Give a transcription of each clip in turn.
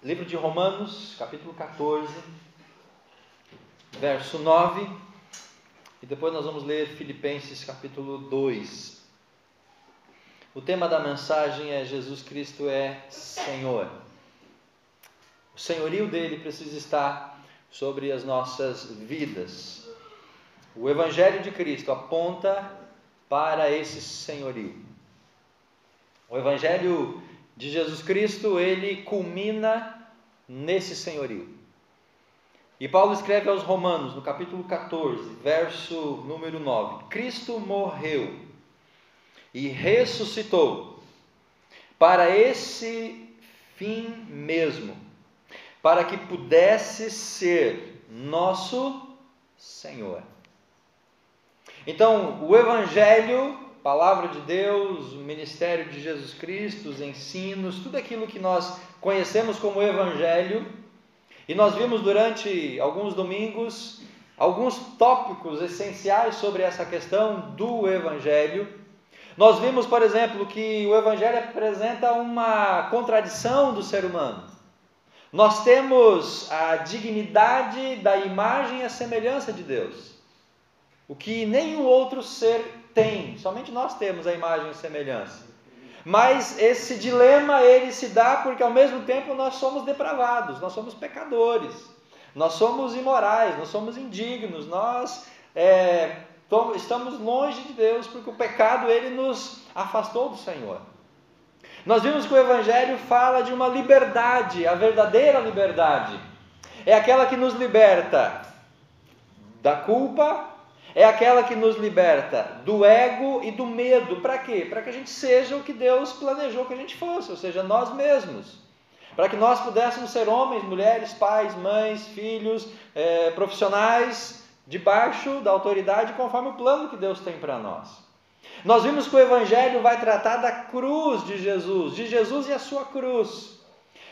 Livro de Romanos, capítulo 14, verso 9, e depois nós vamos ler Filipenses, capítulo 2. O tema da mensagem é Jesus Cristo é Senhor. O senhorio dele precisa estar sobre as nossas vidas. O Evangelho de Cristo aponta para esse senhorio. O Evangelho de Jesus Cristo, ele culmina nesse senhorio. E Paulo escreve aos Romanos, no capítulo 14, verso número 9: Cristo morreu e ressuscitou para esse fim mesmo, para que pudesse ser nosso Senhor. Então, o Evangelho, Palavra de Deus, o ministério de Jesus Cristo, os ensinos, tudo aquilo que nós conhecemos como Evangelho, e nós vimos durante alguns domingos alguns tópicos essenciais sobre essa questão do Evangelho. Nós vimos, por exemplo, que o Evangelho apresenta uma contradição do ser humano. Nós temos a dignidade da imagem e a semelhança de Deus, o que nenhum outro ser tem, somente nós temos a imagem e semelhança. Mas esse dilema ele se dá porque ao mesmo tempo nós somos depravados, nós somos pecadores, nós somos imorais, nós somos indignos, nós estamos longe de Deus porque o pecado ele nos afastou do Senhor. Nós vimos que o Evangelho fala de uma liberdade, a verdadeira liberdade é aquela que nos liberta da culpa, é aquela que nos liberta do ego e do medo. Para quê? Para que a gente seja o que Deus planejou que a gente fosse, ou seja, nós mesmos. Para que nós pudéssemos ser homens, mulheres, pais, mães, filhos, profissionais, debaixo da autoridade conforme o plano que Deus tem para nós. Nós vimos que o Evangelho vai tratar da cruz de Jesus e a sua cruz,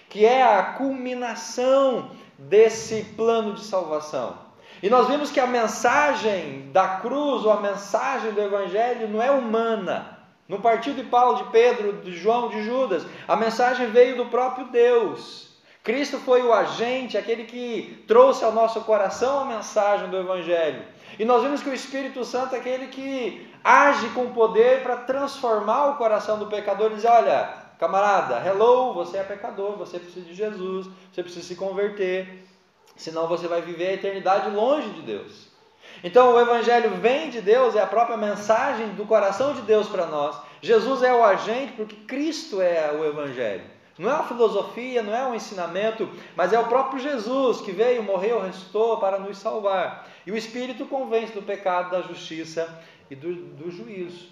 que é a culminação desse plano de salvação. E nós vimos que a mensagem da cruz, ou a mensagem do Evangelho, não é humana. Não partiu de Paulo, de Pedro, de João, de Judas. A mensagem veio do próprio Deus. Cristo foi o agente, aquele que trouxe ao nosso coração a mensagem do Evangelho. E nós vimos que o Espírito Santo é aquele que age com poder para transformar o coração do pecador e dizer: olha, camarada, hello, você é pecador, você precisa de Jesus, você precisa se converter. Senão você vai viver a eternidade longe de Deus. Então o Evangelho vem de Deus, é a própria mensagem do coração de Deus para nós. Jesus é o agente porque Cristo é o Evangelho. Não é uma filosofia, não é um ensinamento, mas é o próprio Jesus que veio, morreu, ressuscitou para nos salvar. E o Espírito convence do pecado, da justiça e do juízo.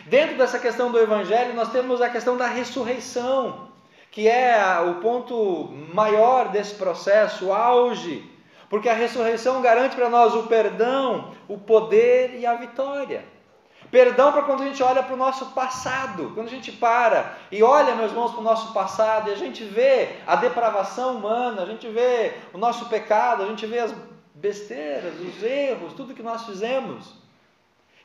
Dentro dessa questão do Evangelho nós temos a questão da ressurreição, que é o ponto maior desse processo, o auge, porque a ressurreição garante para nós o perdão, o poder e a vitória. Perdão para quando a gente olha para o nosso passado, quando a gente para e olha, meus irmãos, para o nosso passado e a gente vê a depravação humana, a gente vê o nosso pecado, a gente vê as besteiras, os erros, tudo que nós fizemos.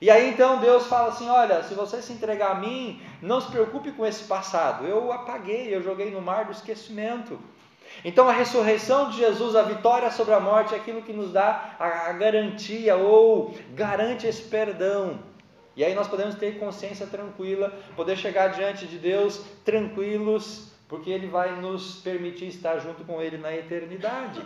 E aí então Deus fala assim: olha, se você se entregar a mim, não se preocupe com esse passado, eu apaguei, eu joguei no mar do esquecimento. Então a ressurreição de Jesus, a vitória sobre a morte, é aquilo que nos dá a garantia ou garante esse perdão. E aí nós podemos ter consciência tranquila, poder chegar diante de Deus tranquilos, porque Ele vai nos permitir estar junto com Ele na eternidade.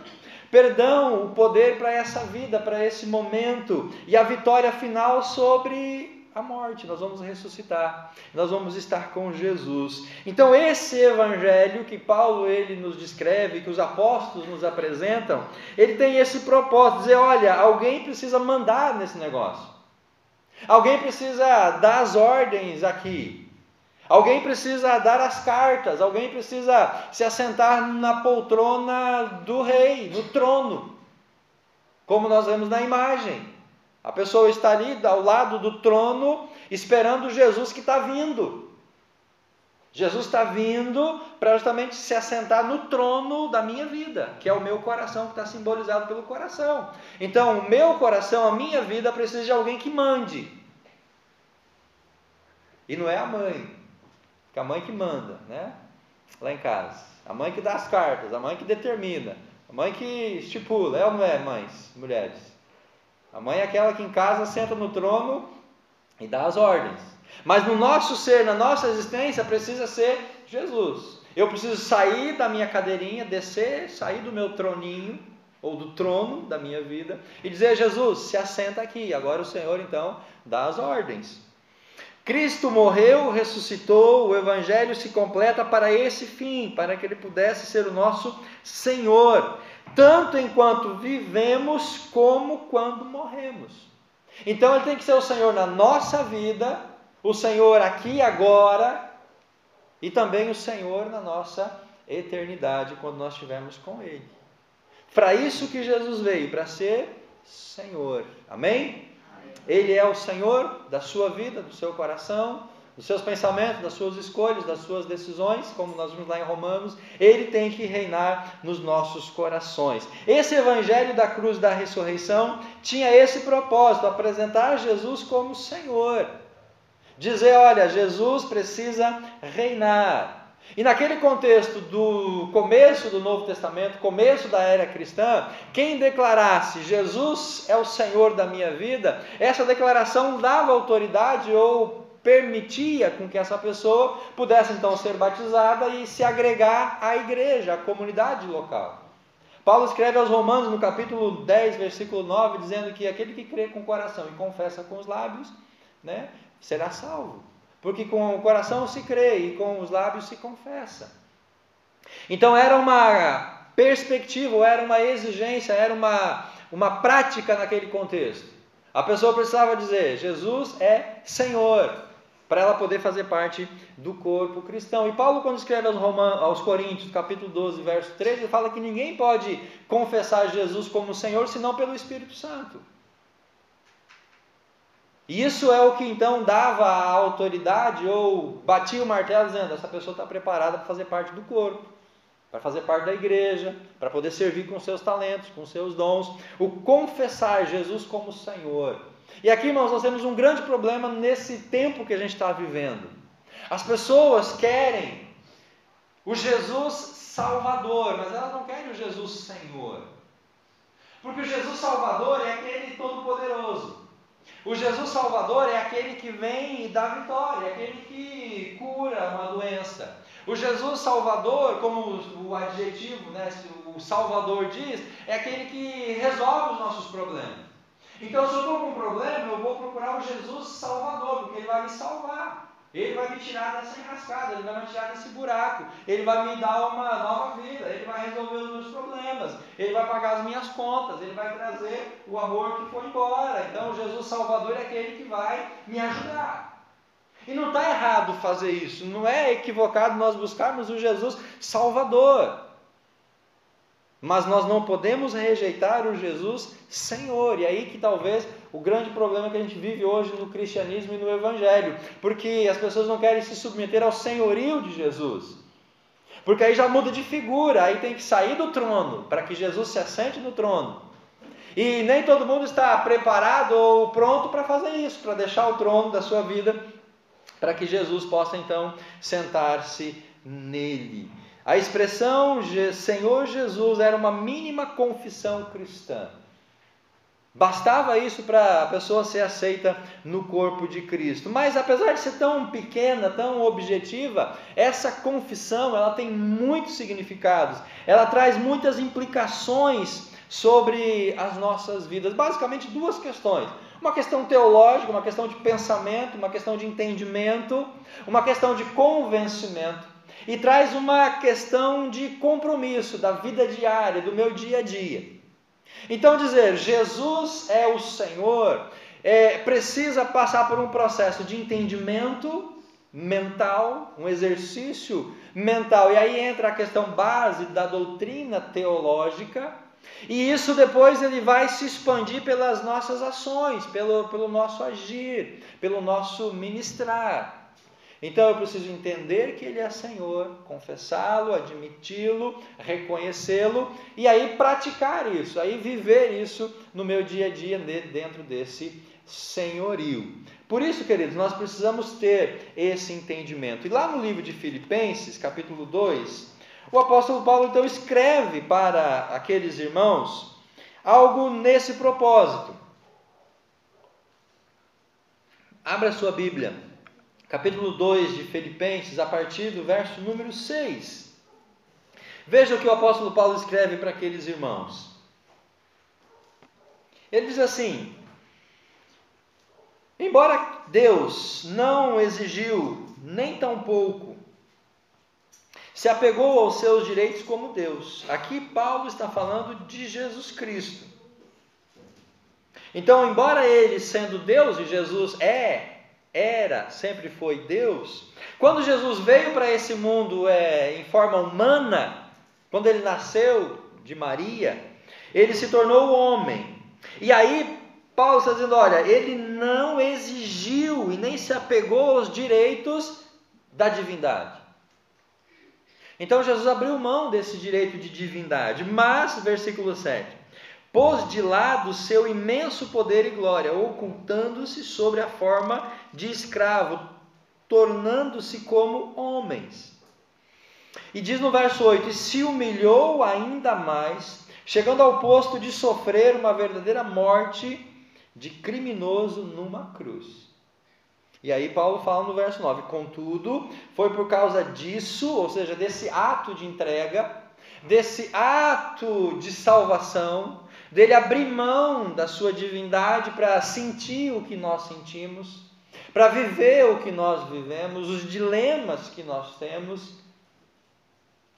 Perdão, o poder para essa vida, para esse momento, e a vitória final sobre a morte. Nós vamos ressuscitar, nós vamos estar com Jesus. Então esse Evangelho que Paulo ele nos descreve, que os apóstolos nos apresentam, ele tem esse propósito, dizer: olha, alguém precisa mandar nesse negócio. Alguém precisa dar as ordens aqui. Alguém precisa dar as cartas, alguém precisa se assentar na poltrona do rei, no trono, como nós vemos na imagem. A pessoa está ali ao lado do trono, esperando Jesus que está vindo. Jesus está vindo para justamente se assentar no trono da minha vida, que é o meu coração, que está simbolizado pelo coração. Então, o meu coração, a minha vida, precisa de alguém que mande. E não é a mãe. Que a mãe que manda, né? lá em casa. A mãe que dá as cartas, a mãe que determina, a mãe que estipula. É ou não é, mães, mulheres? A mãe é aquela que em casa senta no trono e dá as ordens. Mas no nosso ser, na nossa existência, precisa ser Jesus. Eu preciso sair da minha cadeirinha, descer, sair do meu troninho, ou do trono da minha vida, e dizer: Jesus, se assenta aqui. Agora o Senhor então dá as ordens. Cristo morreu, ressuscitou, o Evangelho se completa para esse fim, para que Ele pudesse ser o nosso Senhor, tanto enquanto vivemos, como quando morremos. Então Ele tem que ser o Senhor na nossa vida, o Senhor aqui e agora, e também o Senhor na nossa eternidade, quando nós estivermos com Ele. Para isso que Jesus veio, para ser Senhor. Amém? Ele é o Senhor da sua vida, do seu coração, dos seus pensamentos, das suas escolhas, das suas decisões, como nós vimos lá em Romanos. Ele tem que reinar nos nossos corações. Esse Evangelho da cruz da ressurreição tinha esse propósito: apresentar Jesus como Senhor. Dizer: olha, Jesus precisa reinar. E naquele contexto do começo do Novo Testamento, começo da era cristã, quem declarasse Jesus é o Senhor da minha vida, essa declaração dava autoridade ou permitia com que essa pessoa pudesse então ser batizada e se agregar à igreja, à comunidade local. Paulo escreve aos Romanos no capítulo 10, versículo 9, dizendo que aquele que crê com o coração e confessa com os lábios, será salvo. Porque com o coração se crê e com os lábios se confessa. Então era uma perspectiva, era uma exigência, era uma prática naquele contexto. A pessoa precisava dizer: Jesus é Senhor, para ela poder fazer parte do corpo cristão. E Paulo, quando escreve aos Coríntios, capítulo 12, verso 13, ele fala que ninguém pode confessar Jesus como Senhor senão pelo Espírito Santo. E isso é o que então dava a autoridade, ou batia o martelo dizendo: essa pessoa está preparada para fazer parte do corpo, para fazer parte da igreja, para poder servir com seus talentos, com seus dons. O confessar Jesus como Senhor. E aqui, irmãos, nós temos um grande problema nesse tempo que a gente está vivendo. As pessoas querem o Jesus Salvador, mas elas não querem o Jesus Senhor. Porque o Jesus Salvador é aquele todo-poderoso. O Jesus Salvador é aquele que vem e dá vitória, é aquele que cura uma doença. O Jesus Salvador, como o adjetivo, o Salvador diz, é aquele que resolve os nossos problemas. Então, se eu estou com um problema, eu vou procurar o Jesus Salvador, porque Ele vai me salvar. Ele vai me tirar dessa enrascada, Ele vai me tirar desse buraco, Ele vai me dar uma nova vida, Ele vai resolver os meus problemas, Ele vai pagar as minhas contas, Ele vai trazer o amor que foi embora. Então, o Jesus Salvador é aquele que vai me ajudar. E não está errado fazer isso, não é equivocado nós buscarmos o Jesus Salvador. Mas nós não podemos rejeitar o Jesus Senhor. E aí que talvez o grande problema que a gente vive hoje no cristianismo e no Evangelho. Porque as pessoas não querem se submeter ao senhorio de Jesus. Porque aí já muda de figura, aí tem que sair do trono para que Jesus se assente no trono. E nem todo mundo está preparado ou pronto para fazer isso, para deixar o trono da sua vida, para que Jesus possa então sentar-se nele. A expressão Senhor Jesus era uma mínima confissão cristã. Bastava isso para a pessoa ser aceita no corpo de Cristo. Mas apesar de ser tão pequena, tão objetiva, essa confissão ela tem muitos significados. Ela traz muitas implicações sobre as nossas vidas. Basicamente duas questões. Uma questão teológica, uma questão de pensamento, uma questão de entendimento, uma questão de convencimento. E traz uma questão de compromisso da vida diária, do meu dia a dia. Então dizer Jesus é o Senhor, precisa passar por um processo de entendimento mental, um exercício mental. E aí entra a questão base da doutrina teológica. E isso depois ele vai se expandir pelas nossas ações, pelo nosso agir, pelo nosso ministrar. Então eu preciso entender que Ele é Senhor, confessá-lo, admiti-lo, reconhecê-lo e aí praticar isso, aí viver isso no meu dia a dia dentro desse senhorio. Por isso, queridos, nós precisamos ter esse entendimento. E lá no livro de Filipenses, capítulo 2, o apóstolo Paulo então escreve para aqueles irmãos algo nesse propósito. Abra sua Bíblia, capítulo 2 de Filipenses, a partir do verso número 6. Veja o que o apóstolo Paulo escreve para aqueles irmãos. Ele diz assim: embora Deus não exigiu, nem tampouco se apegou aos seus direitos como Deus. Aqui Paulo está falando de Jesus Cristo. Então, embora ele sendo Deus, e Jesus era, sempre foi Deus, quando Jesus veio para esse mundo em forma humana, quando ele nasceu de Maria, ele se tornou homem. E aí Paulo está dizendo, olha, ele não exigiu e nem se apegou aos direitos da divindade. Então Jesus abriu mão desse direito de divindade, mas, versículo 7, pôs de lado seu imenso poder e glória, ocultando-se sobre a forma de escravo, tornando-se como homens. E diz no verso 8, e se humilhou ainda mais, chegando ao posto de sofrer uma verdadeira morte de criminoso numa cruz. E aí Paulo fala no verso 9, contudo, foi por causa disso, ou seja, desse ato de entrega, desse ato de salvação, dele abrir mão da sua divindade para sentir o que nós sentimos, para viver o que nós vivemos, os dilemas que nós temos,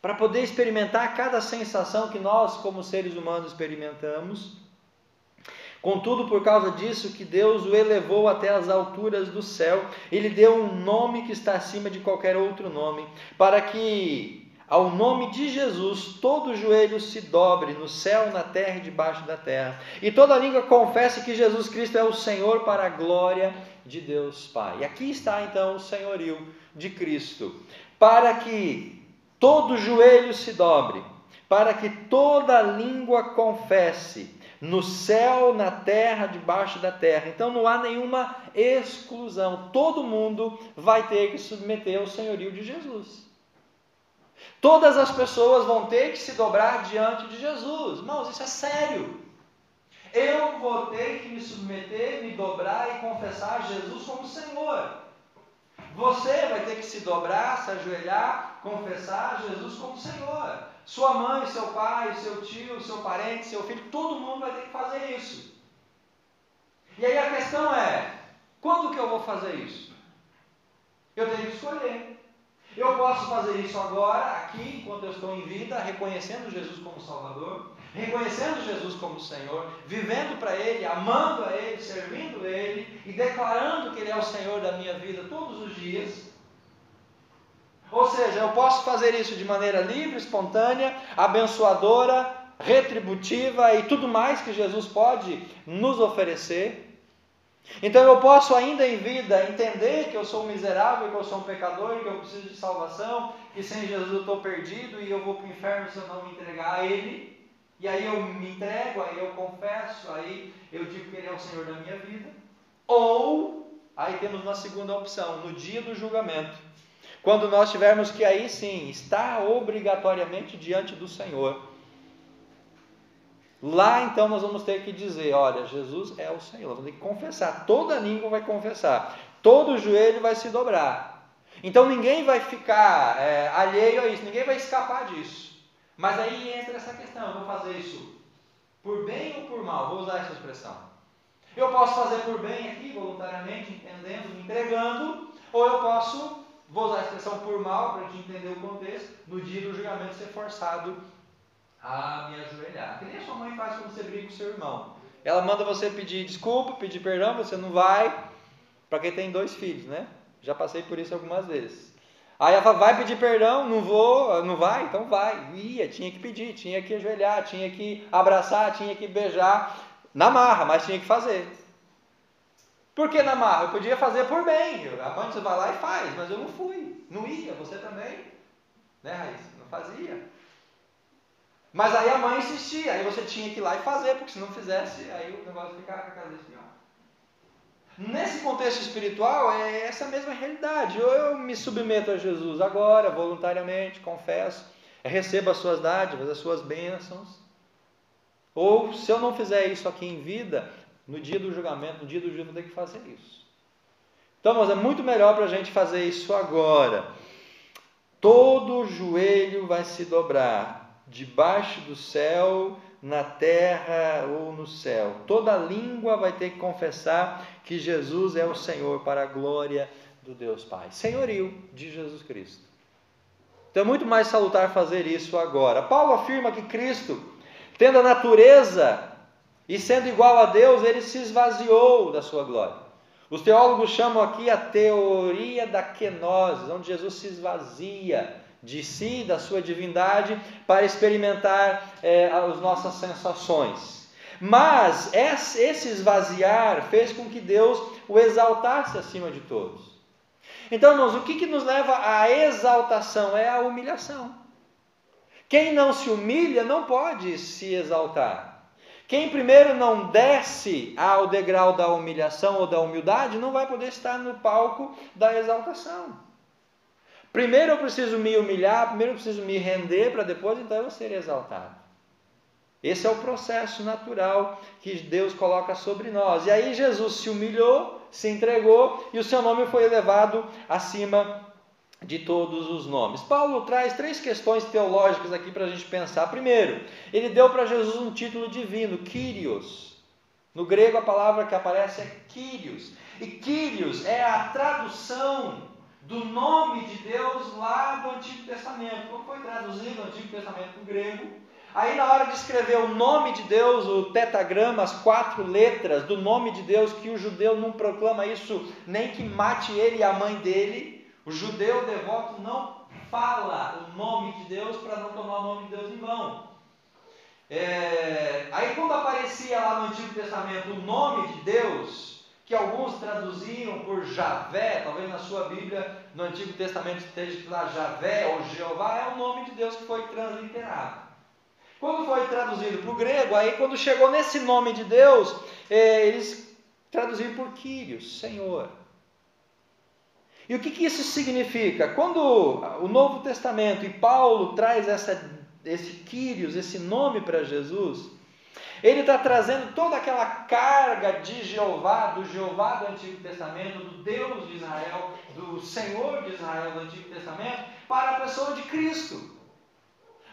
para poder experimentar cada sensação que nós, como seres humanos, experimentamos. Contudo, por causa disso, que Deus o elevou até as alturas do céu, Ele deu um nome que está acima de qualquer outro nome, para que ao nome de Jesus todo joelho se dobre no céu, na terra e debaixo da terra, e toda língua confesse que Jesus Cristo é o Senhor, para a glória de Deus Pai. E aqui está então o senhorio de Cristo, para que todo joelho se dobre, para que toda língua confesse, no céu, na terra, debaixo da terra. Então não há nenhuma exclusão. Todo mundo vai ter que se submeter ao senhorio de Jesus. Todas as pessoas vão ter que se dobrar diante de Jesus. Irmãos, isso é sério. Eu vou ter que me submeter, me dobrar e confessar Jesus como Senhor. Você vai ter que se dobrar, se ajoelhar, confessar Jesus como Senhor. Sua mãe, seu pai, seu tio, seu parente, seu filho, todo mundo vai ter que fazer isso. E aí a questão é, quando que eu vou fazer isso? Eu tenho que escolher. Eu posso fazer isso agora, aqui, enquanto eu estou em vida, reconhecendo Jesus como Salvador, reconhecendo Jesus como Senhor, vivendo para Ele, amando a Ele, servindo Ele e declarando que Ele é o Senhor da minha vida todos os dias. Ou seja, eu posso fazer isso de maneira livre, espontânea, abençoadora, retributiva e tudo mais que Jesus pode nos oferecer. Então eu posso ainda em vida entender que eu sou um miserável, que eu sou um pecador, que eu preciso de salvação, que sem Jesus eu estou perdido e eu vou para o inferno se eu não me entregar a Ele. E aí eu me entrego, aí eu confesso, aí eu digo que Ele é o Senhor da minha vida. Ou, aí temos uma segunda opção, no dia do julgamento, quando nós tivermos que aí sim estar obrigatoriamente diante do Senhor. Lá então nós vamos ter que dizer, olha, Jesus é o Senhor, vamos ter que confessar, toda língua vai confessar, todo joelho vai se dobrar. Então ninguém vai ficar alheio a isso, ninguém vai escapar disso. Mas aí entra essa questão, eu vou fazer isso por bem ou por mal? Vou usar essa expressão. Eu posso fazer por bem aqui, voluntariamente, entendendo, me entregando, ou eu posso, vou usar a expressão por mal, para a gente entender o contexto, no dia do julgamento ser forçado a me ajoelhar. Que nem a sua mãe faz quando você briga com o seu irmão. Ela manda você pedir desculpa, pedir perdão, você não vai. Para quem tem 2 filhos, né? Já passei por isso algumas vezes. Aí ela fala, vai pedir perdão? Não vou, não vai? Então vai. Tinha que pedir, tinha que ajoelhar, tinha que abraçar, tinha que beijar. Na marra, mas tinha que fazer. Por que na marra? Eu podia fazer por bem. A mãe você vai lá e faz, mas eu não fui. Não ia, você também. Né, Raíssa? Não fazia. Mas aí a mãe insistia, aí você tinha que ir lá e fazer, porque se não fizesse, aí o negócio ficava com a cabeça assim, ó. Nesse contexto espiritual, é essa mesma realidade. Ou eu me submeto a Jesus agora, voluntariamente, confesso, recebo as suas dádivas, as suas bênçãos. Ou, se eu não fizer isso aqui em vida, no dia do julgamento, no dia do juízo, eu vou ter que fazer isso. Então, mas é muito melhor para a gente fazer isso agora. Todo joelho vai se dobrar, debaixo do céu, na terra ou no céu. Toda língua vai ter que confessar que Jesus é o Senhor, para a glória do Deus Pai. Senhorio de Jesus Cristo. Então é muito mais salutar fazer isso agora. Paulo afirma que Cristo, tendo a natureza e sendo igual a Deus, ele se esvaziou da sua glória. Os teólogos chamam aqui a teoria da kenosis, onde Jesus se esvazia de si, da sua divindade, para experimentar as nossas sensações. Mas esse esvaziar fez com que Deus o exaltasse acima de todos. Então, irmãos, o que nos leva à exaltação? É a humilhação. Quem não se humilha não pode se exaltar. Quem primeiro não desce ao degrau da humilhação ou da humildade, não vai poder estar no palco da exaltação. Primeiro eu preciso me humilhar, primeiro eu preciso me render, para depois então eu ser exaltado. Esse é o processo natural que Deus coloca sobre nós. E aí Jesus se humilhou, se entregou, e o seu nome foi elevado acima de todos os nomes. Paulo traz 3 questões teológicas aqui para a gente pensar. Primeiro, ele deu para Jesus um título divino, Kyrios. No grego a palavra que aparece é Kyrios. E Kyrios é a tradução do nome de Deus lá do Antigo Testamento. Como foi traduzido o Antigo Testamento para o grego? Aí na hora de escrever o nome de Deus, o tetagrama, as 4 letras do nome de Deus, que o judeu não proclama isso nem que mate ele e a mãe dele. O judeu devoto não fala o nome de Deus para não tomar o nome de Deus em vão. Aí quando aparecia lá no Antigo Testamento o nome de Deus, que alguns traduziam por Javé, talvez na sua Bíblia no Antigo Testamento esteja escrito lá Javé ou Jeová, é o nome de Deus que foi transliterado. Quando foi traduzido para o grego, aí quando chegou nesse nome de Deus, eles traduziram por Kyrios, Senhor. E o que isso significa? Quando o Novo Testamento e Paulo traz esse Kyrios, esse nome para Jesus, ele está trazendo toda aquela carga de Jeová, do Antigo Testamento, do Deus de Israel, do Senhor de Israel do Antigo Testamento, para a pessoa de Cristo.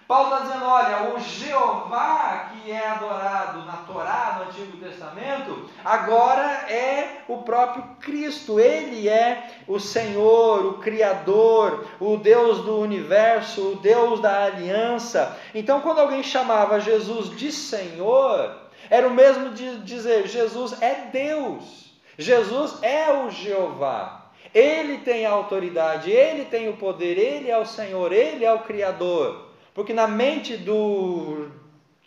Paulo está dizendo, olha, o Jeová que é adorado na Torá, no Antigo Testamento, agora é o próprio Cristo. Ele é o Senhor, o Criador, o Deus do universo, o Deus da aliança. Então, quando alguém chamava Jesus de Senhor, era o mesmo de dizer, Jesus é Deus. Jesus é o Jeová. Ele tem a autoridade, Ele tem o poder, Ele é o Senhor, Ele é o Criador. Porque na mente do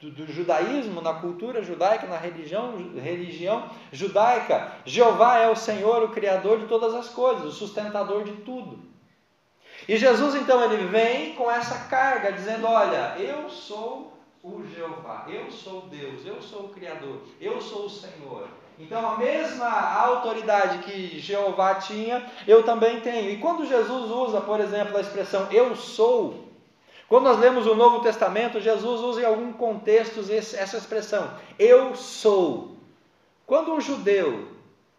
judaísmo, na cultura judaica, na religião judaica, Jeová é o Senhor, o Criador de todas as coisas, o sustentador de tudo. E Jesus então ele vem com essa carga, dizendo, olha, eu sou o Jeová, eu sou Deus, eu sou o Criador, eu sou o Senhor. Então a mesma autoridade que Jeová tinha, eu também tenho. E quando Jesus usa, por exemplo, a expressão eu sou, quando nós lemos o Novo Testamento, Jesus usa em algum contexto essa expressão, eu sou. Quando um judeu,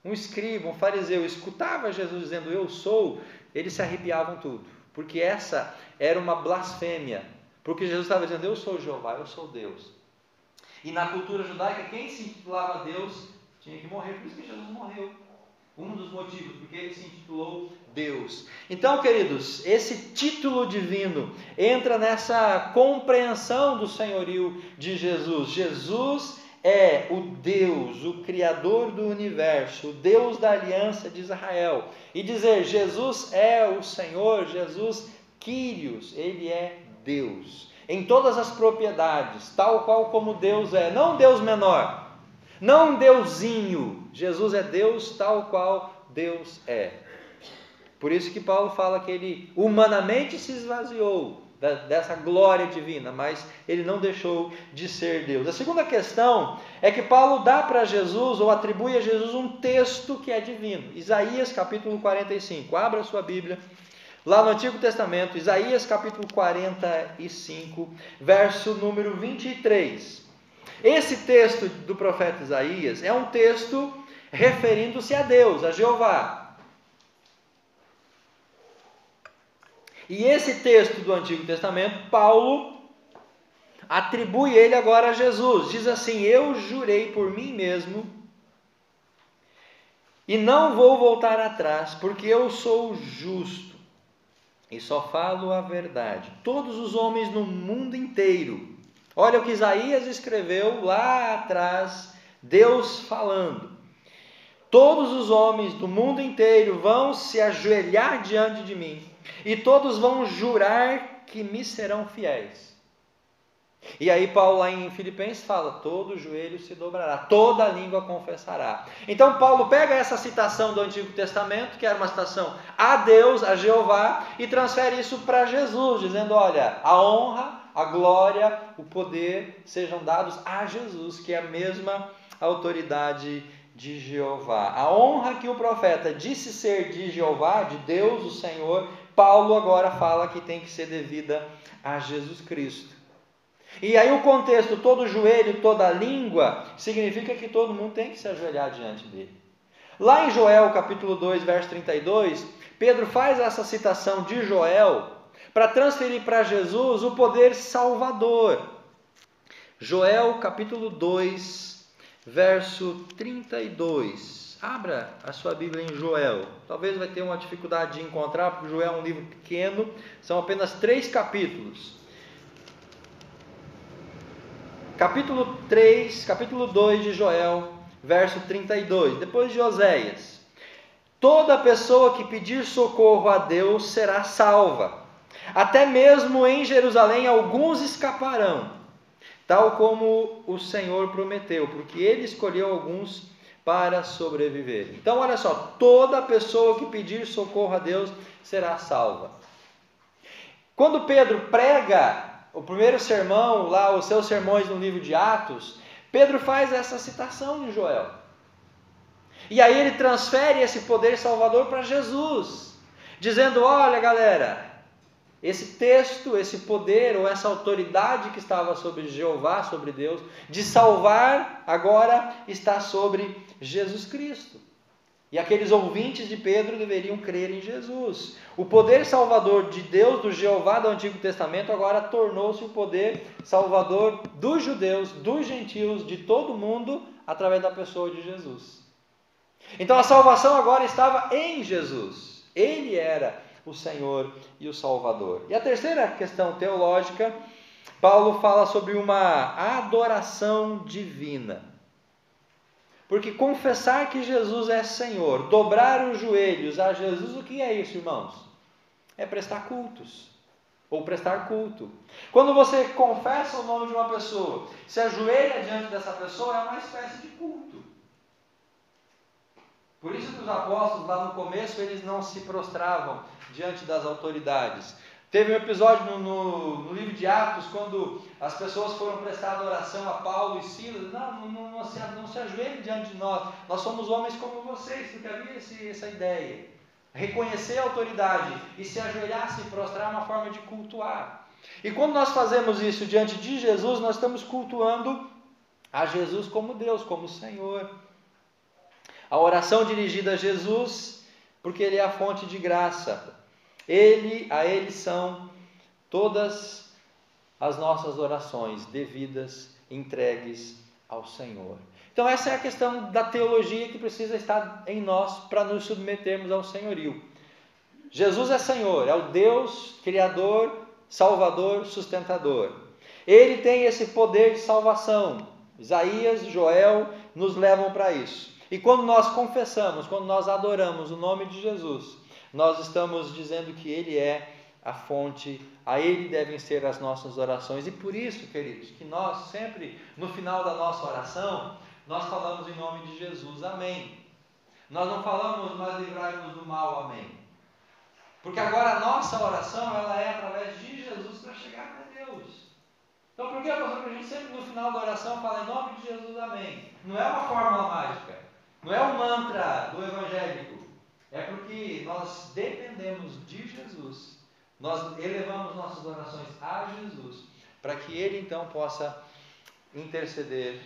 um escriba, um fariseu, escutava Jesus dizendo eu sou, eles se arrepiavam tudo, porque essa era uma blasfêmia, porque Jesus estava dizendo eu sou Jeová, eu sou Deus. E na cultura judaica, quem se intitulava Deus tinha que morrer, por isso que Jesus morreu. Um dos motivos, porque ele se intitulou Deus. Então, queridos, esse título divino entra nessa compreensão do senhorio de Jesus. Jesus é o Deus, o Criador do universo, o Deus da aliança de Israel. E dizer Jesus é o Senhor, Jesus Kyrios, Ele é Deus. Em todas as propriedades, tal qual como Deus é, não um Deus menor, não um deusinho. Jesus é Deus tal qual Deus é. Por isso que Paulo fala que ele humanamente se esvaziou, dessa glória divina, mas ele não deixou de ser Deus. A segunda questão é que Paulo dá para Jesus, ou atribui a Jesus, um texto que é divino. Isaías capítulo 45, abra sua Bíblia, lá no Antigo Testamento, Isaías capítulo 45, verso número 23. Esse texto do profeta Isaías é um texto referindo-se a Deus, a Jeová. E esse texto do Antigo Testamento, Paulo atribui ele agora a Jesus. Diz assim: eu jurei por mim mesmo e não vou voltar atrás, porque eu sou justo e só falo a verdade. Todos os homens no mundo inteiro. Olha o que Isaías escreveu lá atrás, Deus falando. Todos os homens do mundo inteiro vão se ajoelhar diante de mim, e todos vão jurar que me serão fiéis. E aí Paulo lá em Filipenses fala: todo joelho se dobrará, toda língua confessará. Então Paulo pega essa citação do Antigo Testamento, que era uma citação a Deus, a Jeová, e transfere isso para Jesus, dizendo: olha, a honra, a glória, o poder sejam dados a Jesus, que é a mesma autoridade de Jeová. A honra que o profeta disse ser de Jeová, de Deus, o Senhor, Paulo agora fala que tem que ser devida a Jesus Cristo. E aí o contexto, todo joelho, toda língua, significa que todo mundo tem que se ajoelhar diante dele. Lá em Joel capítulo 2, verso 32, Pedro faz essa citação de Joel para transferir para Jesus o poder salvador. Joel capítulo 2, verso 32. Abra a sua Bíblia em Joel. Talvez vai ter uma dificuldade de encontrar, porque Joel é um livro pequeno, são apenas 3 capítulos. Capítulo 3, capítulo 2 de Joel, verso 32. Depois de Oséias: toda pessoa que pedir socorro a Deus será salva. Até mesmo em Jerusalém alguns escaparão, tal como o Senhor prometeu, porque ele escolheu alguns para sobreviver. Então olha só, toda pessoa que pedir socorro a Deus será salva. Quando Pedro prega o primeiro sermão, lá os seus sermões no livro de Atos, Pedro faz essa citação de Joel. E aí ele transfere esse poder salvador para Jesus, dizendo: olha galera, esse texto, esse poder ou essa autoridade que estava sobre Jeová, sobre Deus, de salvar, agora está sobre Jesus Cristo. E aqueles ouvintes de Pedro deveriam crer em Jesus. O poder salvador de Deus, do Jeová do Antigo Testamento, agora tornou-se o poder salvador dos judeus, dos gentios, de todo mundo, através da pessoa de Jesus. Então a salvação agora estava em Jesus. Ele era o Senhor e o Salvador. E a terceira questão teológica, Paulo fala sobre uma adoração divina. Porque confessar que Jesus é Senhor, dobrar os joelhos a Jesus, o que é isso, irmãos? É prestar cultos, ou prestar culto. Quando você confessa o nome de uma pessoa, se ajoelha diante dessa pessoa, é uma espécie de culto. Por isso que os apóstolos, lá no começo, eles não se prostravam diante das autoridades. Teve um episódio no livro de Atos, quando as pessoas foram prestar adoração a Paulo e Silas. Não se ajoelhe diante de nós, nós somos homens como vocês, porque havia essa ideia. Reconhecer a autoridade e se ajoelhar, se prostrar, é uma forma de cultuar. E quando nós fazemos isso diante de Jesus, nós estamos cultuando a Jesus como Deus, como Senhor. A oração dirigida a Jesus, porque Ele é a fonte de graça. A Ele são todas as nossas orações devidas, entregues ao Senhor. Então essa é a questão da teologia que precisa estar em nós para nos submetermos ao senhorio. Jesus é Senhor, é o Deus Criador, Salvador, Sustentador. Ele tem esse poder de salvação. Isaías, Joel nos levam para isso. E quando nós confessamos, quando nós adoramos o nome de Jesus, nós estamos dizendo que Ele é a fonte, a Ele devem ser as nossas orações. E por isso, queridos, que nós sempre, no final da nossa oração, nós falamos em nome de Jesus, amém. Nós não falamos, mas livrai-nos do mal, amém. Porque agora a nossa oração, ela é através de Jesus para chegar até Deus. Então por que, pastor, que a gente sempre no final da oração fala em nome de Jesus, amém? Não é uma fórmula mágica, não é um mantra do evangélico, é porque nós dependemos de Jesus, nós elevamos nossas orações a Jesus, para que Ele então possa interceder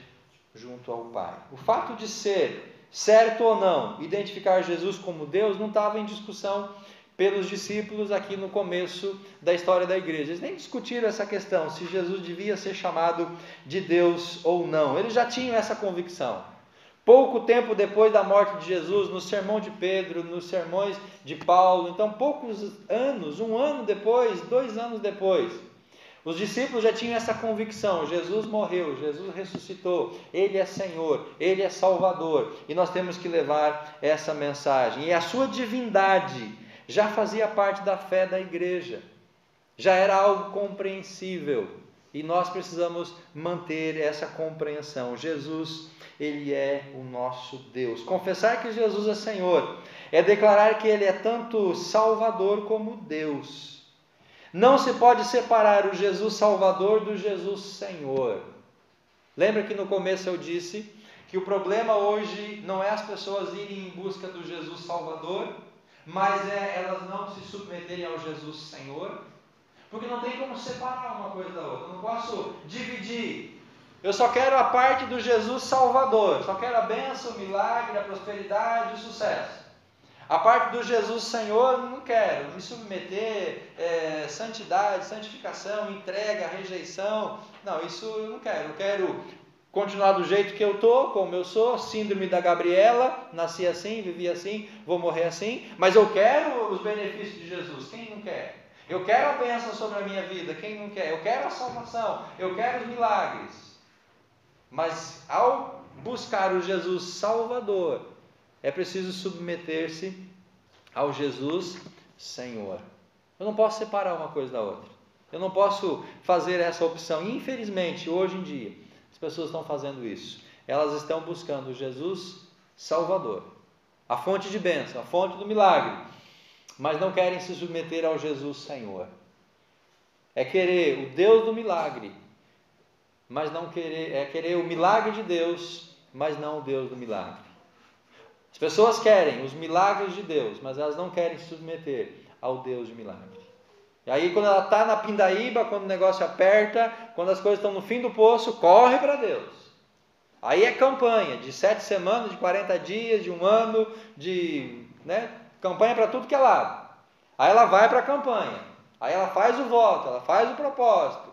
junto ao Pai. O fato de ser certo ou não identificar Jesus como Deus não estava em discussão pelos discípulos aqui no começo da história da igreja. Eles nem discutiram essa questão, se Jesus devia ser chamado de Deus ou não. Eles já tinham essa convicção. Pouco tempo depois da morte de Jesus, no sermão de Pedro, nos sermões de Paulo, então poucos anos, 1 ano depois, 2 anos depois, os discípulos já tinham essa convicção: Jesus morreu, Jesus ressuscitou, Ele é Senhor, Ele é Salvador, e nós temos que levar essa mensagem. E a sua divindade já fazia parte da fé da igreja, já era algo compreensível, e nós precisamos manter essa compreensão. Jesus, Ele é o nosso Deus. Confessar que Jesus é Senhor é declarar que Ele é tanto Salvador como Deus. Não se pode separar o Jesus Salvador do Jesus Senhor. Lembra que no começo eu disse que o problema hoje não é as pessoas irem em busca do Jesus Salvador, mas é elas não se submeterem ao Jesus Senhor? Porque não tem como separar uma coisa da outra. Eu não posso dividir. Eu só quero a parte do Jesus Salvador, só quero a bênção, o milagre, a prosperidade, o sucesso. A parte do Jesus Senhor, não quero me submeter, santidade, santificação, entrega, rejeição. Não, isso eu não quero. Eu quero continuar do jeito que eu estou, como eu sou, síndrome da Gabriela, nasci assim, vivi assim, vou morrer assim, mas eu quero os benefícios de Jesus. Quem não quer? Eu quero a bênção sobre a minha vida. Quem não quer? Eu quero a salvação, eu quero os milagres. Mas ao buscar o Jesus Salvador, é preciso submeter-se ao Jesus Senhor. Eu não posso separar uma coisa da outra. Eu não posso fazer essa opção. Infelizmente, hoje em dia, as pessoas estão fazendo isso. Elas estão buscando o Jesus Salvador, a fonte de bênção, a fonte do milagre, mas não querem se submeter ao Jesus Senhor. É querer o Deus do milagre, mas não querer, é querer o milagre de Deus, mas não o Deus do milagre. As pessoas querem os milagres de Deus, mas elas não querem se submeter ao Deus de milagre. E aí quando ela está na pindaíba, quando o negócio aperta, quando as coisas estão no fim do poço, corre para Deus. Aí é campanha de 7 semanas, de 40 dias, de 1 ano, campanha para tudo que é lado. Aí ela vai para a campanha, aí ela faz o voto, ela faz o propósito,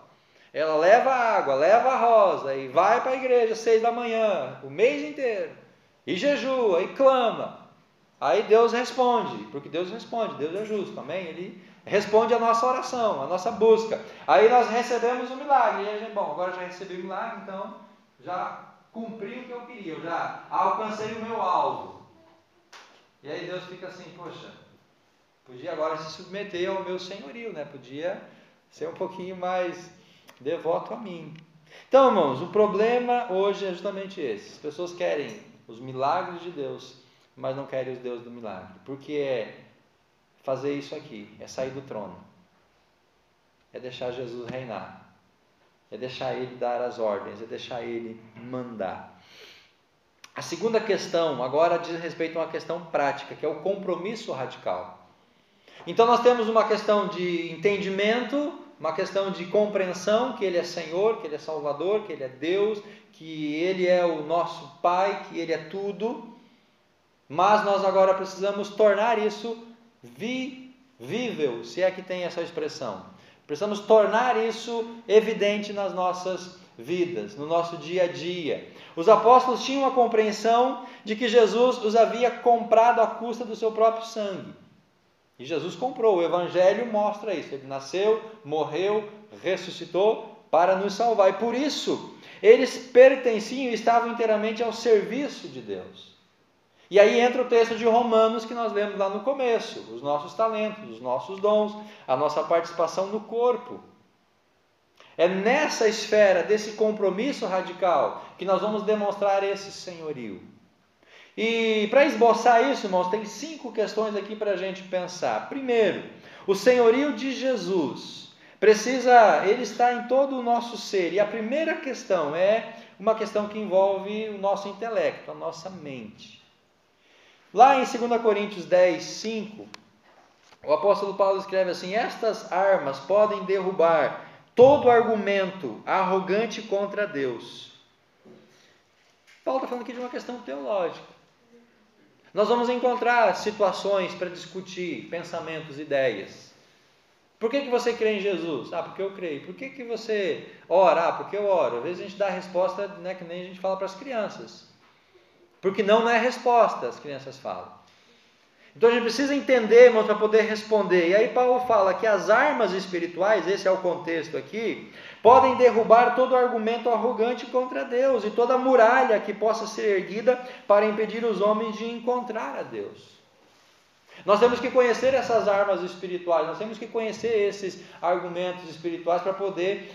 ela leva a água, leva a rosa, e vai para a igreja às 6 da manhã, o mês inteiro, e jejua, e clama. Aí Deus responde, porque Deus responde, Deus é justo, amém? Ele responde a nossa oração, a nossa busca. Aí nós recebemos o milagre, e aí, bom, agora já recebi o milagre, então já cumpri o que eu queria, eu já alcancei o meu alvo. E aí Deus fica assim, poxa, podia agora se submeter ao meu senhorio, né? Podia ser um pouquinho mais devoto a mim. Então, irmãos, o problema hoje é justamente esse. As pessoas querem os milagres de Deus, mas não querem os deuses do milagre. Porque é fazer isso aqui, é sair do trono, é deixar Jesus reinar, é deixar Ele dar as ordens, é deixar Ele mandar. A segunda questão agora diz respeito a uma questão prática, que é o compromisso radical. Então nós temos uma questão de entendimento, uma questão de compreensão, que Ele é Senhor, que Ele é Salvador, que Ele é Deus, que Ele é o nosso Pai, que Ele é tudo. Mas nós agora precisamos tornar isso vivível, se é que tem essa expressão. Precisamos tornar isso evidente nas nossas vidas, no nosso dia a dia. Os apóstolos tinham a compreensão de que Jesus os havia comprado à custa do seu próprio sangue. E Jesus comprou, o Evangelho mostra isso. Ele nasceu, morreu, ressuscitou para nos salvar. E por isso, eles pertenciam e estavam inteiramente ao serviço de Deus. E aí entra o texto de Romanos que nós lemos lá no começo. Os nossos talentos, os nossos dons, a nossa participação no corpo. É nessa esfera desse compromisso radical que nós vamos demonstrar esse senhorio. E para esboçar isso, irmãos, tem 5 questões aqui para a gente pensar. Primeiro, o senhorio de Jesus ele está em todo o nosso ser. E a primeira questão é uma questão que envolve o nosso intelecto, a nossa mente. Lá em 2 Coríntios 10, 5, o apóstolo Paulo escreve assim: estas armas podem derrubar todo argumento arrogante contra Deus. Paulo está falando aqui de uma questão teológica. Nós vamos encontrar situações para discutir pensamentos, ideias. Por que você crê em Jesus? Ah, porque eu creio. Por que você ora? Ah, porque eu oro. Às vezes a gente dá a resposta, né, que nem a gente fala para as crianças. Porque não é resposta, as crianças falam. Então a gente precisa entender, irmãos, para poder responder. E aí Paulo fala que as armas espirituais, esse é o contexto aqui, podem derrubar todo argumento arrogante contra Deus e toda muralha que possa ser erguida para impedir os homens de encontrar a Deus. Nós temos que conhecer essas armas espirituais, nós temos que conhecer esses argumentos espirituais para poder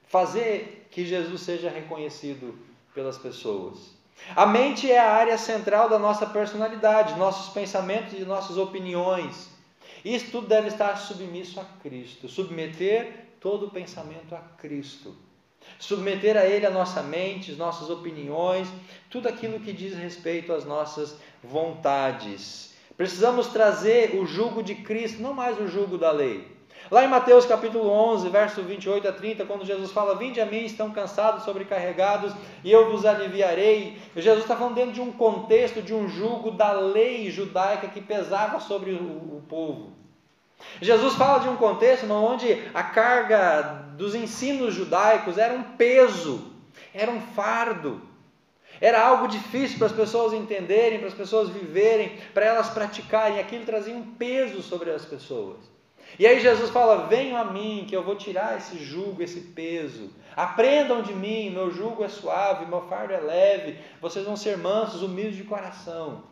fazer que Jesus seja reconhecido pelas pessoas. A mente é a área central da nossa personalidade, nossos pensamentos e nossas opiniões. Isso tudo deve estar submisso a Cristo. Submeter todo o pensamento a Cristo. Submeter a Ele a nossa mente, as nossas opiniões, tudo aquilo que diz respeito às nossas vontades. Precisamos trazer o jugo de Cristo, não mais o jugo da lei. Lá em Mateus capítulo 11, verso 28 a 30, quando Jesus fala: vinde a mim, estão cansados, sobrecarregados, e eu vos aliviarei. Jesus está falando dentro de um contexto, de um jugo da lei judaica que pesava sobre o povo. Jesus fala de um contexto onde a carga dos ensinos judaicos era um peso, era um fardo. Era algo difícil para as pessoas entenderem, para as pessoas viverem, para elas praticarem. Aquilo trazia um peso sobre as pessoas. E aí Jesus fala: venham a mim, que eu vou tirar esse jugo, esse peso. Aprendam de mim, meu jugo é suave, meu fardo é leve. Vocês vão ser mansos, humildes de coração.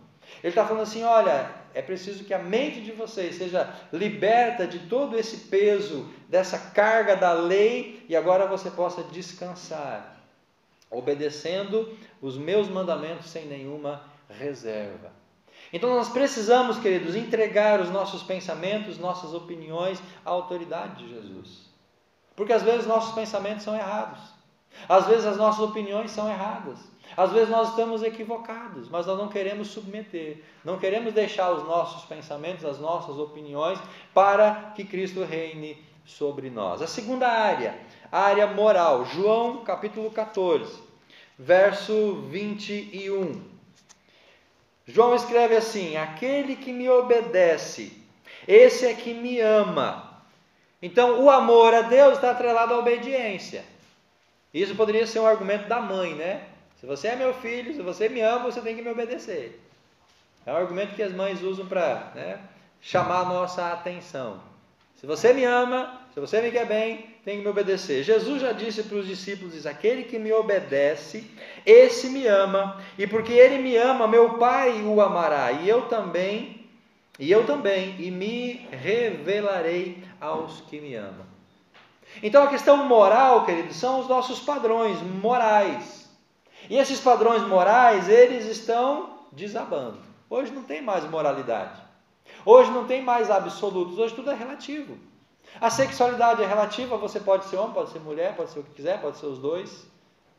Ele está falando assim: olha, é preciso que a mente de vocês seja liberta de todo esse peso, dessa carga da lei, e agora você possa descansar, obedecendo os meus mandamentos sem nenhuma reserva. Então nós precisamos, queridos, entregar os nossos pensamentos, nossas opiniões à autoridade de Jesus. Porque às vezes nossos pensamentos são errados. Às vezes as nossas opiniões são erradas. Às vezes nós estamos equivocados, mas nós não queremos submeter. Não queremos deixar os nossos pensamentos, as nossas opiniões, para que Cristo reine sobre nós. A segunda área, a área moral. João capítulo 14, verso 21. João escreve assim: aquele que me obedece, esse é que me ama. Então o amor a Deus está atrelado à obediência. Isso poderia ser um argumento da mãe, né? Se você é meu filho, se você me ama, você tem que me obedecer. É um argumento que as mães usam para, chamar a nossa atenção. Se você me ama, se você me quer bem, tem que me obedecer. Jesus já disse para os discípulos: diz, aquele que me obedece, esse me ama, e porque ele me ama, meu Pai o amará, e eu também, e me revelarei aos que me amam. Então a questão moral, queridos, são os nossos padrões morais. E esses padrões morais, eles estão desabando. Hoje não tem mais moralidade. Hoje não tem mais absolutos, hoje tudo é relativo. A sexualidade é relativa, você pode ser homem, pode ser mulher, pode ser o que quiser, pode ser os dois,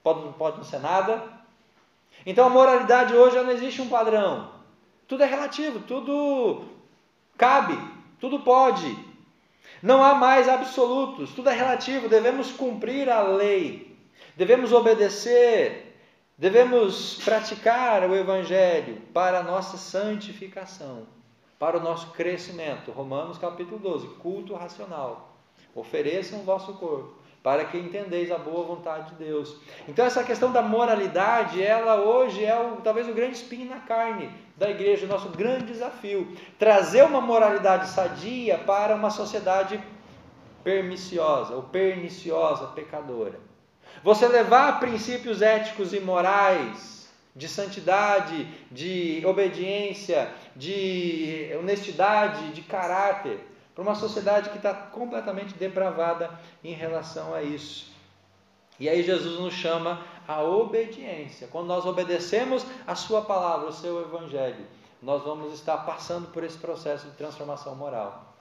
pode não ser nada. Então a moralidade hoje não existe um padrão. Tudo é relativo, tudo cabe, tudo pode. Não há mais absolutos, tudo é relativo, devemos cumprir a lei, devemos obedecer, devemos praticar o Evangelho para a nossa santificação, para o nosso crescimento. Romanos capítulo 12, culto racional. Ofereçam o vosso corpo, para que entendeis a boa vontade de Deus. Então essa questão da moralidade, ela hoje é talvez o grande espinho na carne da igreja, o nosso grande desafio. Trazer uma moralidade sadia para uma sociedade perniciosa, ou perniciosa, pecadora. Você levar princípios éticos e morais, de santidade, de obediência, de honestidade, de caráter, para uma sociedade que está completamente depravada em relação a isso. E aí Jesus nos chama à obediência. Quando nós obedecemos a sua palavra, o seu evangelho, nós vamos estar passando por esse processo de transformação moral.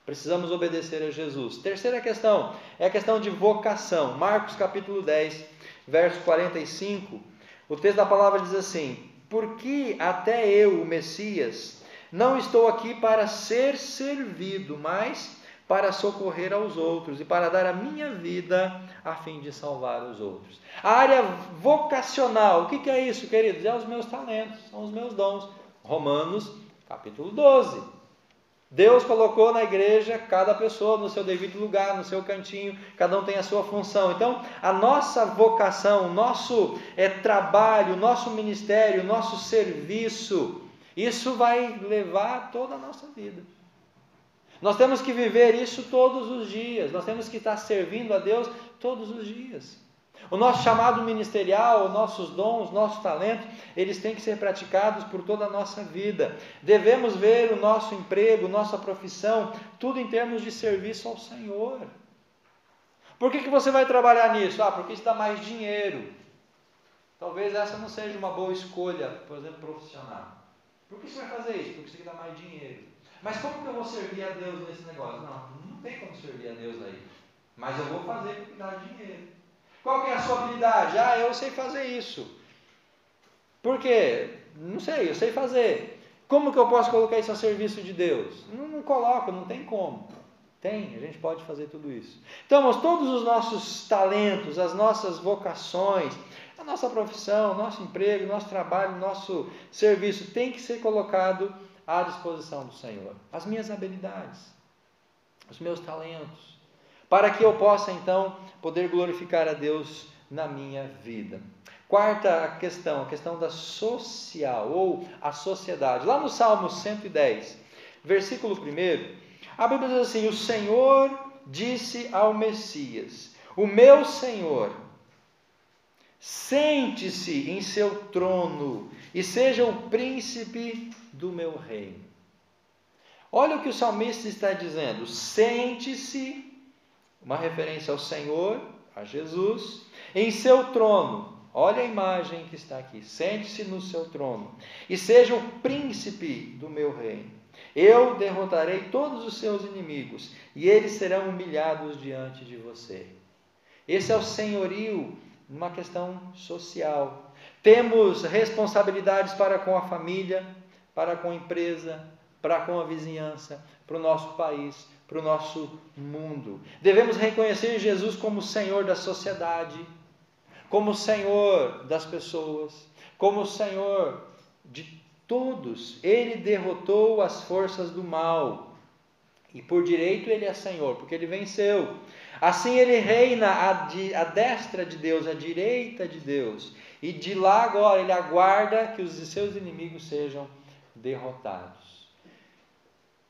Precisamos obedecer a Jesus. Terceira questão é a questão de vocação. Marcos capítulo 10, verso 45. O texto da palavra diz assim: porque até eu, o Messias, não estou aqui para ser servido, mas para socorrer aos outros e para dar a minha vida a fim de salvar os outros. A área vocacional, o que é isso, queridos? É os meus talentos, são os meus dons. Romanos capítulo 12. Deus colocou na igreja cada pessoa no seu devido lugar, no seu cantinho, cada um tem a sua função. Então, a nossa vocação, o nosso trabalho, o nosso ministério, o nosso serviço, isso vai levar toda a nossa vida. Nós temos que viver isso todos os dias, nós temos que estar servindo a Deus todos os dias. O nosso chamado ministerial, os nossos dons, nossos talentos, eles têm que ser praticados por toda a nossa vida. Devemos ver o nosso emprego, nossa profissão, tudo em termos de serviço ao Senhor. Por que você vai trabalhar nisso? Porque isso dá mais dinheiro. Talvez essa não seja uma boa escolha, por exemplo, profissional. Por que você vai fazer isso? Porque isso aqui dá mais dinheiro. Mas como que eu vou servir a Deus nesse negócio? Não tem como servir a Deus aí. Mas eu vou fazer porque dá dinheiro. Qual que é a sua habilidade? Eu sei fazer isso. Por quê? Não sei, eu sei fazer. Como que eu posso colocar isso a serviço de Deus? Não coloco, não tem como. Tem, a gente pode fazer tudo isso. Então, mas todos os nossos talentos, as nossas vocações, a nossa profissão, nosso emprego, nosso trabalho, nosso serviço tem que ser colocado à disposição do Senhor. As minhas habilidades, os meus talentos, para que eu possa então poder glorificar a Deus na minha vida. Quarta questão, a questão da social ou a sociedade. Lá no Salmo 110, versículo 1, a Bíblia diz assim: o Senhor disse ao Messias, o meu Senhor, sente-se em seu trono e seja o príncipe do meu reino. Olha o que o salmista está dizendo: sente-se, uma referência ao Senhor, a Jesus, em seu trono. Olha a imagem que está aqui. Sente-se no seu trono e seja o príncipe do meu reino. Eu derrotarei todos os seus inimigos e eles serão humilhados diante de você. Esse é o senhorio numa questão social. Temos responsabilidades para com a família, para com a empresa, para com a vizinhança, para o nosso país, para o nosso mundo. Devemos reconhecer Jesus como Senhor da sociedade, como Senhor das pessoas, como Senhor de todos. Ele derrotou as forças do mal e por direito ele é Senhor, porque ele venceu. Assim ele reina à destra de Deus, à direita de Deus, e de lá agora ele aguarda que os seus inimigos sejam derrotados.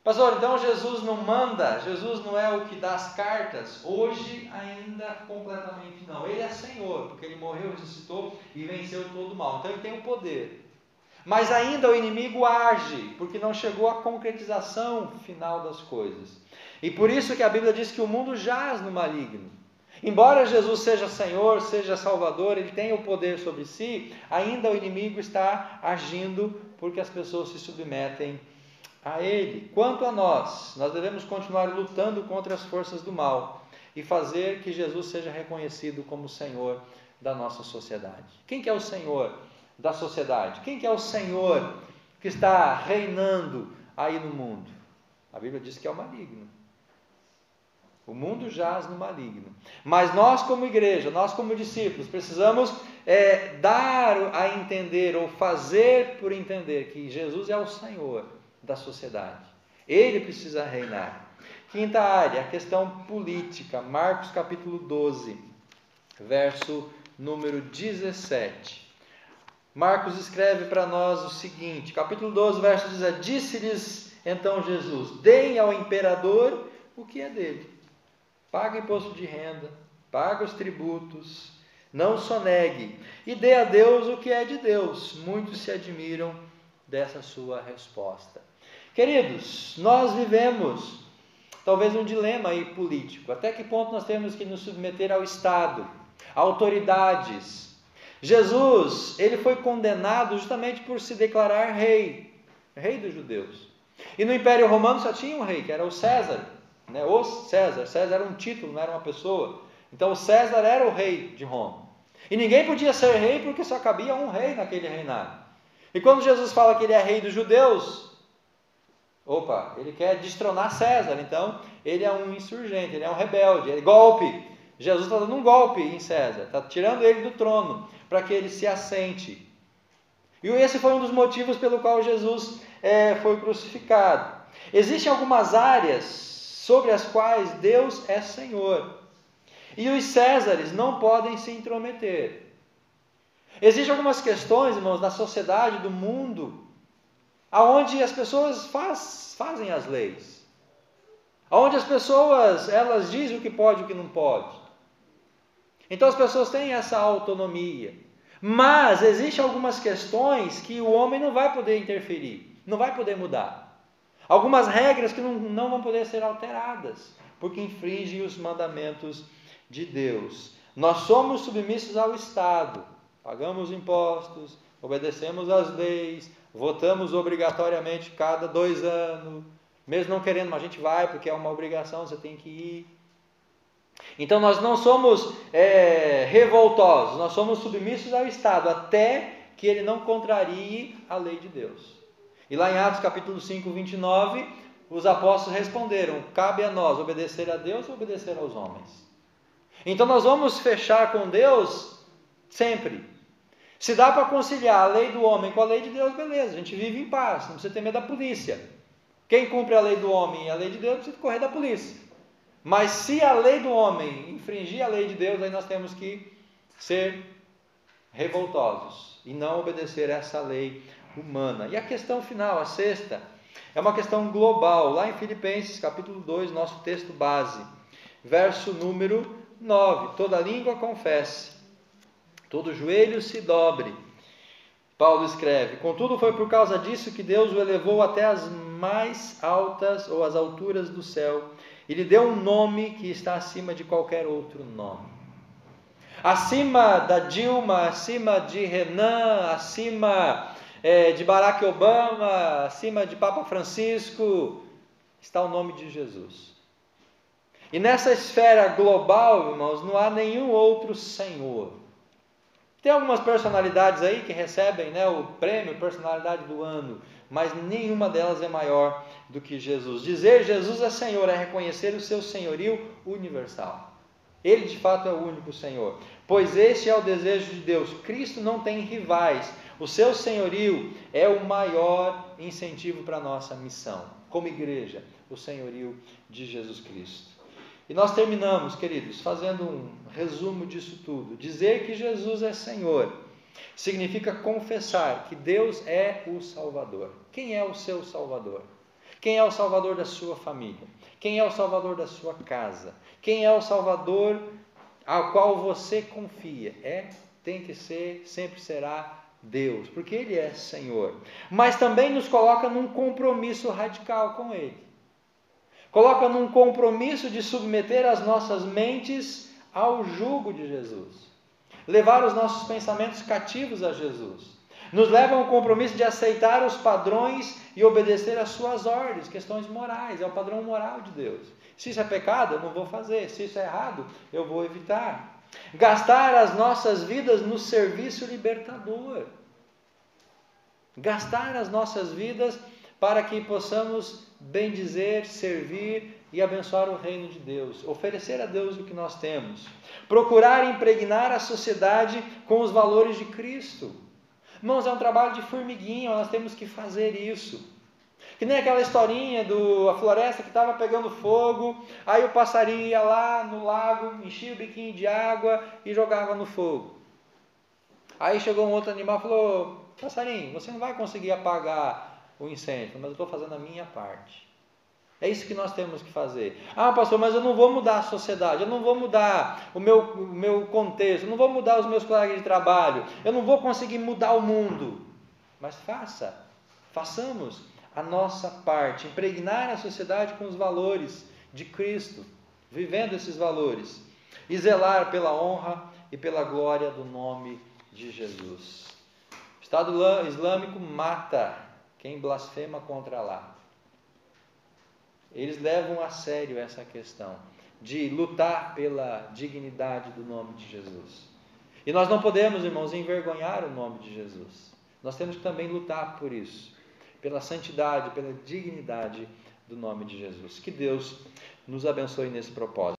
Pastor, então Jesus não manda, Jesus não é o que dá as cartas? Hoje ainda completamente não. Ele é Senhor, porque ele morreu, ressuscitou e venceu todo o mal. Então ele tem o poder. Mas ainda o inimigo age, porque não chegou à concretização final das coisas. E por isso que a Bíblia diz que o mundo jaz no maligno. Embora Jesus seja Senhor, seja Salvador, ele tem o poder sobre si, ainda o inimigo está agindo porque as pessoas se submetem a ele. Quanto a nós devemos continuar lutando contra as forças do mal e fazer que Jesus seja reconhecido como Senhor da nossa sociedade. Quem que é o Senhor da sociedade? Quem que é o Senhor que está reinando aí no mundo? A Bíblia diz que é o maligno. O mundo jaz no maligno. Mas nós como igreja, nós como discípulos, precisamos dar a entender ou fazer por entender que Jesus é o Senhor da sociedade. Ele precisa reinar. Quinta área, a questão política. Marcos capítulo 12, verso número 17. Marcos escreve para nós o seguinte, capítulo 12, verso 17. Disse-lhes então Jesus: deem ao imperador o que é dele. Paga imposto de renda, paga os tributos, não sonegue, e dê a Deus o que é de Deus. Muitos se admiram dessa sua resposta. Queridos, nós vivemos talvez um dilema aí político. Até que ponto nós temos que nos submeter ao Estado? autoridades. Jesus, ele foi condenado justamente por se declarar rei dos judeus. E no Império Romano só tinha um rei, que era o César, né? O César. César era um título, não era uma pessoa. Então o César era o rei de Roma. E ninguém podia ser rei porque só cabia um rei naquele reinado. E quando Jesus fala que ele é rei dos judeus, ele quer destronar César. Então ele é um insurgente, ele é um rebelde, é golpe. Jesus está dando um golpe em César, está tirando ele do trono para que ele se assente. E esse foi um dos motivos pelo qual Jesus foi crucificado. Existem algumas áreas sobre as quais Deus é Senhor. E os Césares não podem se intrometer. Existem algumas questões, irmãos, da sociedade, do mundo, aonde as pessoas fazem as leis. Aonde as pessoas, elas dizem o que pode e o que não pode. Então as pessoas têm essa autonomia. Mas existem algumas questões que o homem não vai poder interferir, não vai poder mudar. Algumas regras que não vão poder ser alteradas, porque infringem os mandamentos de Deus. Nós somos submissos ao Estado, pagamos impostos, obedecemos às leis, votamos obrigatoriamente cada 2 anos, mesmo não querendo, mas a gente vai porque é uma obrigação, você tem que ir. Então nós não somos revoltosos, nós somos submissos ao Estado, até que ele não contrarie a lei de Deus. E lá em Atos capítulo 5, 29, os apóstolos responderam: cabe a nós obedecer a Deus ou obedecer aos homens? Então nós vamos fechar com Deus sempre. Se dá para conciliar a lei do homem com a lei de Deus, beleza, a gente vive em paz, não precisa ter medo da polícia. Quem cumpre a lei do homem e a lei de Deus, precisa correr da polícia. Mas se a lei do homem infringir a lei de Deus, aí nós temos que ser revoltosos e não obedecer essa lei humana. E a questão final, a sexta, é uma questão global. Lá em Filipenses capítulo 2, nosso texto base, verso número 9: toda língua confesse, todo joelho se dobre. Paulo escreve: contudo foi por causa disso que Deus o elevou até as mais altas ou as alturas do céu, e lhe deu um nome que está acima de qualquer outro nome. Acima da Dilma, acima de Renan, acima de Barack Obama, acima de Papa Francisco, está o nome de Jesus. E nessa esfera global, irmãos, não há nenhum outro Senhor. Tem algumas personalidades aí que recebem, o prêmio Personalidade do Ano, mas nenhuma delas é maior do que Jesus. Dizer Jesus é Senhor é reconhecer o seu senhorio universal. Ele de fato é o único Senhor, pois este é o desejo de Deus. Cristo não tem rivais. O seu senhorio é o maior incentivo para a nossa missão, como igreja, o senhorio de Jesus Cristo. E nós terminamos, queridos, fazendo um resumo disso tudo. Dizer que Jesus é Senhor significa confessar que Deus é o Salvador. Quem é o seu Salvador? Quem é o Salvador da sua família? Quem é o Salvador da sua casa? Quem é o Salvador ao qual você confia? Tem que ser, sempre será Deus, porque Ele é Senhor. Mas também nos coloca num compromisso radical com Ele. Coloca num compromisso de submeter as nossas mentes ao jugo de Jesus. Levar os nossos pensamentos cativos a Jesus. Nos leva a um compromisso de aceitar os padrões e obedecer às suas ordens, questões morais, é o padrão moral de Deus. Se isso é pecado, eu não vou fazer. Se isso é errado, eu vou evitar. Gastar as nossas vidas no serviço libertador. Gastar as nossas vidas para que possamos bendizer, servir e abençoar o reino de Deus. Oferecer a Deus o que nós temos. Procurar impregnar a sociedade com os valores de Cristo. Irmãos, é um trabalho de formiguinha, nós temos que fazer isso. Que nem aquela historinha a floresta que estava pegando fogo, aí o passarinho ia lá no lago, enchia o biquinho de água e jogava no fogo. Aí chegou um outro animal e falou: passarinho, você não vai conseguir apagar o incêndio, mas eu estou fazendo a minha parte. É isso que nós temos que fazer. Ah, pastor, mas eu não vou mudar a sociedade, eu não vou mudar o meu contexto, eu não vou mudar os meus colegas de trabalho, eu não vou conseguir mudar o mundo. Mas façamos a nossa parte, impregnar a sociedade com os valores de Cristo, vivendo esses valores, e zelar pela honra e pela glória do nome de Jesus. O Estado Islâmico mata quem blasfema contra Allah. Eles levam a sério essa questão de lutar pela dignidade do nome de Jesus. E nós não podemos, irmãos, envergonhar o nome de Jesus. Nós temos que também lutar por isso, pela santidade, pela dignidade do nome de Jesus. Que Deus nos abençoe nesse propósito.